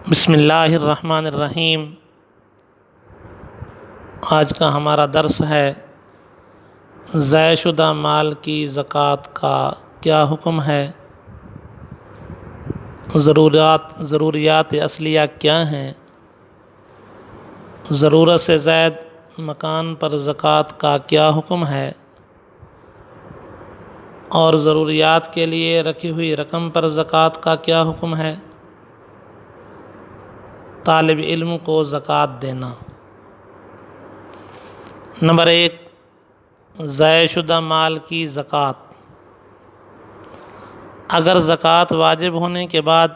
بسم اللہ الرحمن الرحیم۔ آج کا ہمارا درس ہے ضائع شدہ مال کی زکوٰۃ کا کیا حکم ہے، ضروریات اصلیہ کیا ہیں، ضرورت سے زائد مکان پر زکوٰۃ کا کیا حکم ہے، اور ضروریات کے لیے رکھی ہوئی رقم پر زکوٰۃ کا کیا حکم ہے۔ طالب علم کو زکوٰۃ دینا۔ نمبر 1، ضائع شدہ مال کی زکوٰۃ۔ اگر زکوٰۃ واجب ہونے کے بعد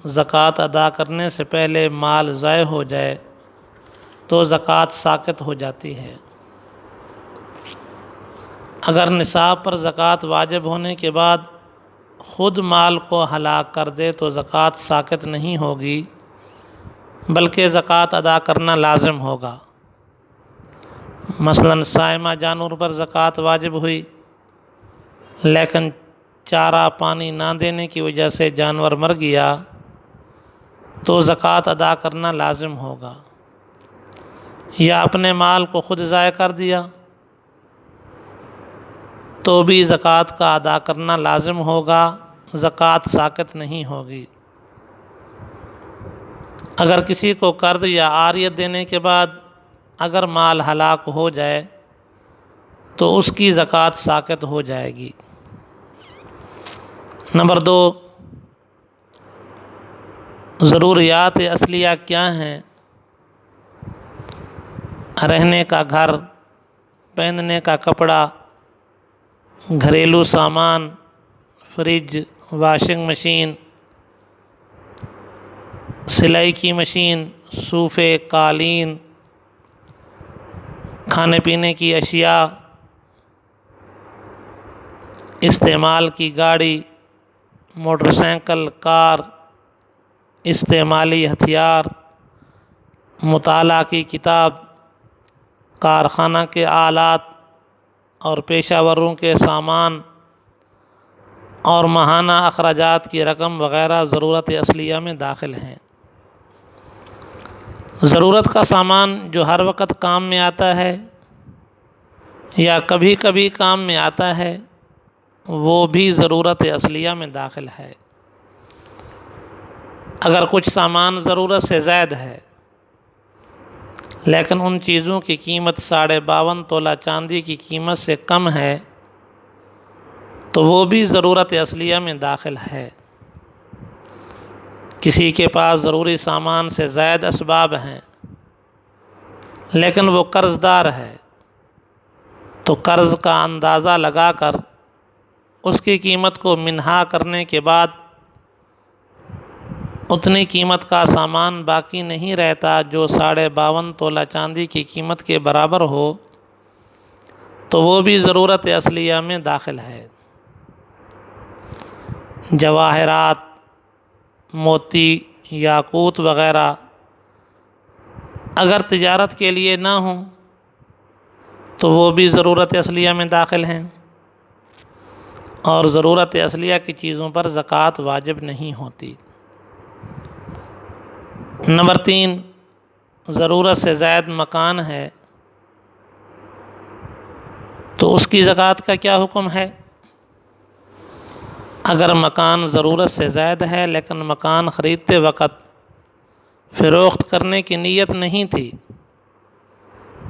زکوٰۃ ادا کرنے سے پہلے مال ضائع ہو جائے تو زکوٰۃ ساقط ہو جاتی ہے۔ اگر نصاب پر زکوٰۃ واجب ہونے کے بعد خود مال کو ہلاک کر دے تو زکوٰۃ ساقط نہیں ہوگی بلکہ زکوٰۃ ادا کرنا لازم ہوگا۔ مثلاً صائمہ جانور پر زکوٰۃ واجب ہوئی لیکن چارہ پانی نہ دینے کی وجہ سے جانور مر گیا تو زکوٰۃ ادا کرنا لازم ہوگا، یا اپنے مال کو خود ضائع کر دیا تو بھی زکوٰۃ کا ادا کرنا لازم ہوگا، زکوٰۃ ساقط نہیں ہوگی۔ اگر کسی کو قرض یا عاریت دینے کے بعد اگر مال ہلاک ہو جائے تو اس کی زکوٰۃ ساقط ہو جائے گی۔ نمبر 2، ضروریات اصلیہ کیا ہیں۔ رہنے کا گھر، پہننے کا کپڑا، گھریلو سامان، فریج، واشنگ مشین، سلائی کی مشین، صوفے، قالین، کھانے پینے کی اشیاء، استعمال کی گاڑی، موٹر سائیکل، کار، استعمالی ہتھیار، مطالعہ کی کتاب، کارخانہ کے آلات اور پیشہ وروں کے سامان اور ماہانہ اخراجات کی رقم وغیرہ ضرورت اصلیہ میں داخل ہیں۔ ضرورت کا سامان جو ہر وقت کام میں آتا ہے یا کبھی کبھی کام میں آتا ہے وہ بھی ضرورت اصلیہ میں داخل ہے۔ اگر کچھ سامان ضرورت سے زائد ہے لیکن ان چیزوں کی قیمت 52.5 تولہ چاندی کی قیمت سے کم ہے تو وہ بھی ضرورت اصلیہ میں داخل ہے۔ کسی کے پاس ضروری سامان سے زائد اسباب ہیں لیکن وہ قرض دار ہے تو قرض کا اندازہ لگا کر اس کی قیمت کو منہا کرنے کے بعد اتنی قیمت کا سامان باقی نہیں رہتا جو 52.5 تولہ چاندی کی قیمت کے برابر ہو تو وہ بھی ضرورت اصلیہ میں داخل ہے۔ جواہرات، موتی، یاقوت وغیرہ اگر تجارت کے لیے نہ ہوں تو وہ بھی ضرورت اصلیہ میں داخل ہیں، اور ضرورت اصلیہ کی چیزوں پر زکوٰۃ واجب نہیں ہوتی۔ نمبر 3، ضرورت سے زائد مکان ہے تو اس کی زکوٰۃ کا کیا حکم ہے۔ اگر مکان ضرورت سے زائد ہے لیکن مکان خریدتے وقت فروخت کرنے کی نیت نہیں تھی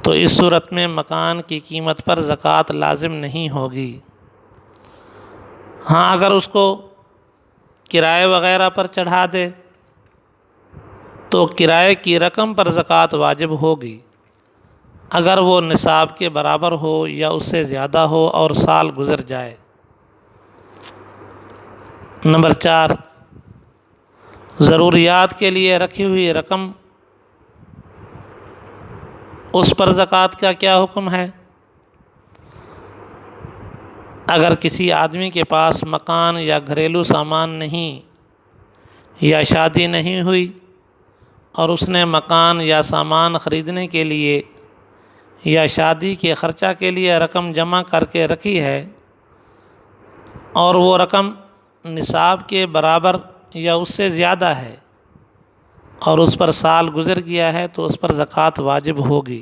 تو اس صورت میں مکان کی قیمت پر زکوٰۃ لازم نہیں ہوگی۔ ہاں، اگر اس کو کرائے وغیرہ پر چڑھا دے تو کرائے کی رقم پر زکوٰۃ واجب ہوگی اگر وہ نصاب کے برابر ہو یا اس سے زیادہ ہو اور سال گزر جائے۔ نمبر 4، ضروریات کے لیے رکھی ہوئی رقم اس پر زکوٰۃ کا کیا حکم ہے۔ اگر کسی آدمی کے پاس مکان یا گھریلو سامان نہیں یا شادی نہیں ہوئی اور اس نے مکان یا سامان خریدنے کے لیے یا شادی کے خرچہ کے لیے رقم جمع کر کے رکھی ہے اور وہ رقم نصاب کے برابر یا اس سے زیادہ ہے اور اس پر سال گزر گیا ہے تو اس پر زکوٰۃ واجب ہوگی،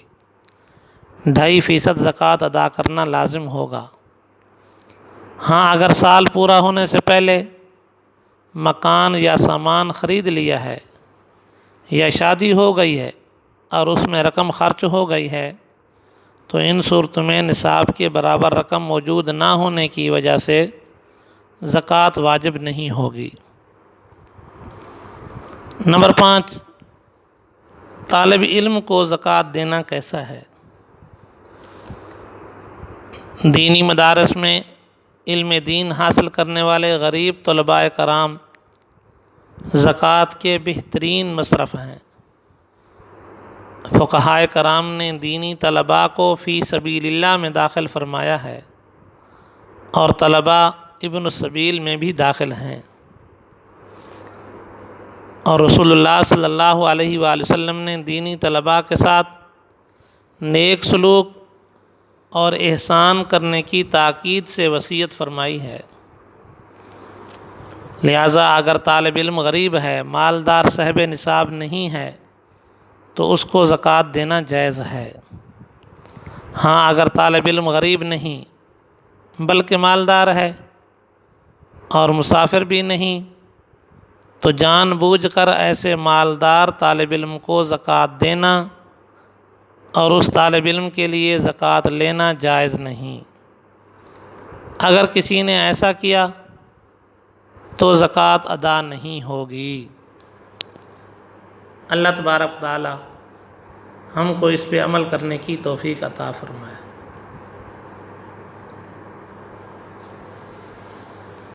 2.5% زکوٰۃ ادا کرنا لازم ہوگا۔ ہاں اگر سال پورا ہونے سے پہلے مکان یا سامان خرید لیا ہے یا شادی ہو گئی ہے اور اس میں رقم خرچ ہو گئی ہے تو ان صورتوں میں نصاب کے برابر رقم موجود نہ ہونے کی وجہ سے زکوٰۃ واجب نہیں ہوگی۔ نمبر 5، طالب علم کو زکوٰۃ دینا کیسا ہے؟ دینی مدارس میں علم دین حاصل کرنے والے غریب طلباء کرام زکوٰۃ کے بہترین مصرف ہیں۔ فقہائے کرام نے دینی طلباء کو فی سبیل اللہ میں داخل فرمایا ہے اور طلباء ابن السبیل میں بھی داخل ہیں، اور رسول اللہ صلی اللہ علیہ وآلہ وسلم نے دینی طلباء کے ساتھ نیک سلوک اور احسان کرنے کی تاکید سے وصیت فرمائی ہے۔ لہٰذا اگر طالب علم غریب ہے، مالدار صاحب نصاب نہیں ہے تو اس کو زکوٰۃ دینا جائز ہے۔ ہاں اگر طالب علم غریب نہیں بلکہ مالدار ہے اور مسافر بھی نہیں تو جان بوجھ کر ایسے مالدار طالب علم کو زکوٰۃ دینا اور اس طالب علم کے لیے زکوٰۃ لینا جائز نہیں۔ اگر کسی نے ایسا کیا تو زکوٰۃ ادا نہیں ہوگی۔ اللہ تبارک و تعالی ہم کو اس پہ عمل کرنے کی توفیق عطا فرمائے۔